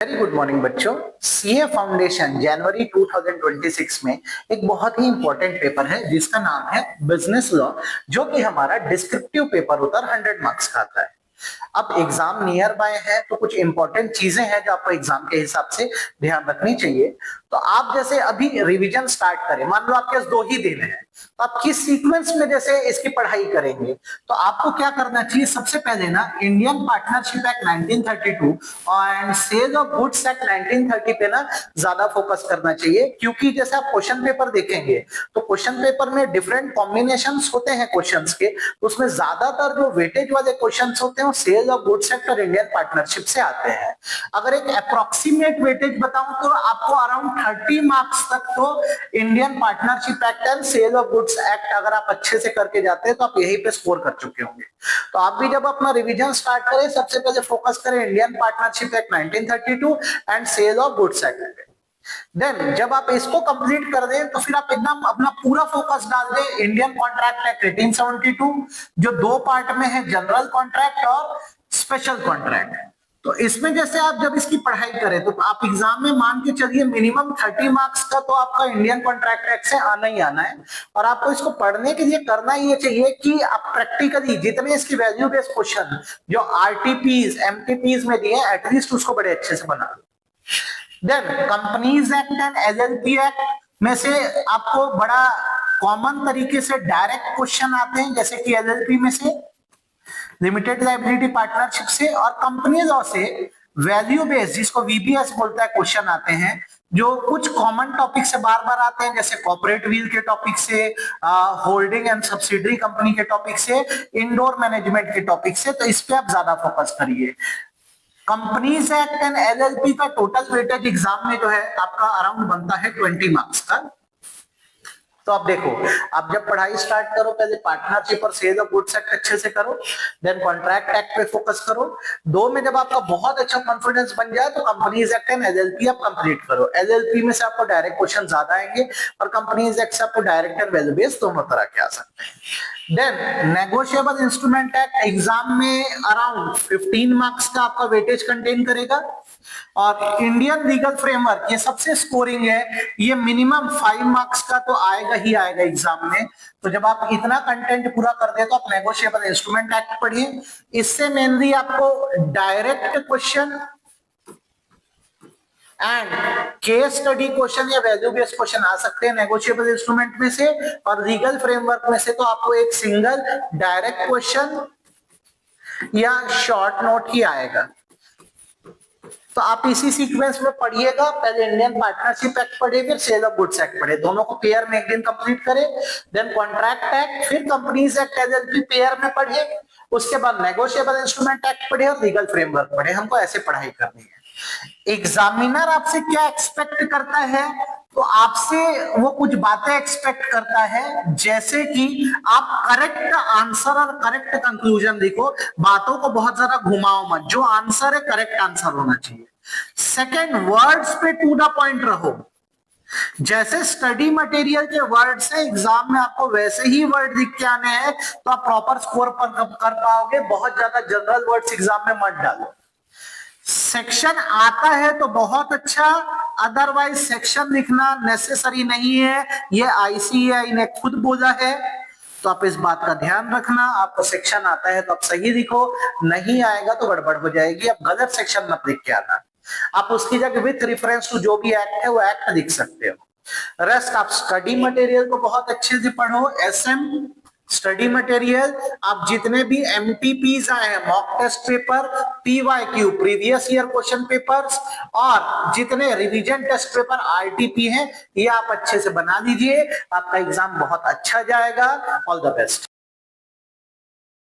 Very good morning बच्चों। CA foundation जनवरी 2026 में एक बहुत ही इंपॉर्टेंट पेपर है जिसका नाम है बिजनेस लॉ, जो कि हमारा डिस्क्रिप्टिव पेपर होता है, 100 मार्क्स का आता है। अब एग्जाम नियर बाय है तो कुछ इंपॉर्टेंट चीजें हैं जो आपको एग्जाम के हिसाब से ध्यान रखनी चाहिए। तो आप जैसे अभी रिवीजन स्टार्ट करें, मान लो आपके पास 2 ही दिन है, तो आप किस सीक्वेंस में जैसे इसकी पढ़ाई करेंगे, तो आपको क्या करना चाहिए। सबसे पहले ना Indian partnership act 1932 and sale of goods act 1930 पे ना ज्यादा फोकस करना चाहिए, क्योंकि जैसे आप क्वेश्चन पेपर देखेंगे तो क्वेश्चन पेपर में डिफरेंट कॉम्बिनेशंस होते हैं क्वेश्चंस के, तो उसमें ज्यादातर जो वेटेज वाले क्वेश्चंस होते हैं वो सेल ऑफ गुड्स एक्ट और इंडियन पार्टनरशिप से आते हैं। अगर एक अप्रोक्सीमेट वेटेज बताऊं तो आपको अराउंड 30 मार्क्स तक तो Indian partnership act and sale of goods act अगर आप अच्छे से करके जाते हैं तो आप यहीं पे स्कोर कर चुके होंगे। तो आप भी जब अपना रिवीजन स्टार्ट करें, सबसे पहले फोकस करें Indian partnership act 1932 and sale of goods act पे। देन जब आप इसको कंप्लीट कर दें तो फिर आप एकदम अपना पूरा फोकस डाल दें इंडियन कॉन्ट्रैक्ट एक्ट 1872, जो 2 पार्ट में है, जनरल कॉन्ट्रैक्ट और स्पेशल कॉन्ट्रैक्ट। तो इसमें जैसे आप जब इसकी पढ़ाई करें तो आप एग्जाम में मान के चलिए मिनिमम 30 मार्क्स का तो आपका इंडियन कॉन्ट्रैक्ट एक्ट से आना ही आना है। और आपको इसको पढ़ने के लिए करना ये चाहिए कि आप प्रैक्टिकली जितने इसकी वैल्यू बेस्ड क्वेश्चन जो आरटीपीज एमटीपीज में दिए एटलीस्ट उसको बड़े अच्छे से बना लो। Then companies act and LLP act में से आपको बड़ा कॉमन तरीके से डायरेक्ट क्वेश्चन आते हैं, जैसे कि एलएलपी में से लिमिटेड लाइबिलिटी पार्टनरशिप से, और कंपनी लॉ से वैल्यू बेस्ड जिसको वीबीएस बोलता है क्वेश्चन आते हैं, जो कुछ कॉमन टॉपिक से बार बार आते हैं, जैसे कॉर्पोरेट व्हील के टॉपिक से, होल्डिंग एंड सब्सिडरी कंपनी के टॉपिक से, इंडोर मैनेजमेंट के टॉपिक से। तो इस पे आप ज्यादा फोकस करिए। कंपनीज एक्ट एंड एलएलपी का टोटल वेटेज एग्जाम में जो है आपका अराउंड बनता है 20 मार्क्स का। तो आप देखो, आप जब पढ़ाई स्टार्ट करो पहले पार्टनरशिप और सेल ऑफ गुड्स एक्ट अच्छे से करो, देन कॉन्ट्रैक्ट एक्ट पे फोकस करो। 2 में जब आपका बहुत अच्छा कॉन्फिडेंस बन जाए तो कंपनीज एक्ट एंड एलएलपी आप कंप्लीट करो। एलएलपी में से आपको डायरेक्ट क्वेश्चन ज्यादा आएंगे और कंपनीज एक्ट से आपको डायरेक्ट एंड वैल्यू बेस्ड दोनों तरह के आ सकते हैं। Then negotiable instrument act exam में अराउंड 15 मार्क्स का आपका वेटेज कंटेन करेगा। और इंडियन लीगल फ्रेमवर्क ये सबसे स्कोरिंग है, ये मिनिमम 5 मार्क्स का तो आएगा ही आएगा एग्जाम में। तो जब आप इतना कंटेंट पूरा कर दे तो आप नेगोशिएबल इंस्ट्रूमेंट एक्ट पढ़िए। इससे मेनली आपको direct question and case study question या वैल्यू बेस्ड क्वेश्चन आ सकते हैं नेगोशिएबल इंस्ट्रूमेंट में से, और लीगल फ्रेमवर्क में से तो आपको एक सिंगल डायरेक्ट क्वेश्चन या शॉर्ट नोट ही आएगा। तो आप इसी सीक्वेंस में पढ़िएगा, पहले इंडियन पार्टनरशिप एक्ट पढ़े, फिर सेल ऑफ गुड्स एक्ट पढ़े, दोनों को पेयर में एक दिन कंप्लीट करें। देन कॉन्ट्रैक्ट एक्ट, फिर कंपनीज एक्ट एलएलपी पेयर में पढ़े, उसके बाद नेगोशिएबल इंस्ट्रूमेंट एक्ट पढ़े और लीगल फ्रेमवर्क पढ़े। हमको ऐसे पढ़ाई करनी है। एग्जामिनर आपसे क्या एक्सपेक्ट करता है, तो आपसे वो कुछ बातें एक्सपेक्ट करता है, जैसे कि आप करेक्ट आंसर और करेक्ट कंक्लूजन लिखो, बातों को बहुत ज्यादा घुमाओ मत, जो आंसर है करेक्ट आंसर होना चाहिए। सेकंड, वर्ड्स पे टू द पॉइंट रहो, जैसे स्टडी मटेरियल के वर्ड्स है एग्जाम में आपको वैसे ही वर्ड लिख के आने हैं, तो आप प्रॉपर स्कोर कर पाओगे। बहुत ज्यादा जनरल वर्ड्स एग्जाम में मत डालो। सेक्शन आता है तो बहुत अच्छा, अदरवाइज सेक्शन लिखना नेसेसरी नहीं है, ये आईसीएआई ने खुद बोला है। तो आप इस बात का ध्यान रखना, आपको सेक्शन आता है तो आप सही लिखो, नहीं आएगा तो गड़बड़ हो जाएगी। आप गलत सेक्शन मत लिख के आना, आप उसकी जगह विथ रेफरेंस टू जो भी एक्ट है वो एक्ट लिख सकते हो। रेस्ट आप स्टडी मटेरियल को बहुत अच्छे से पढ़ो। एसएम स्टडी मटेरियल, आप जितने भी एमटीपीज आए हैं, mock test paper, PYQ previous year question papers, और जितने रिवीजन टेस्ट पेपर आरटीपी हैं, ये आप अच्छे से बना लीजिए। आपका एग्जाम बहुत अच्छा जाएगा। All the best.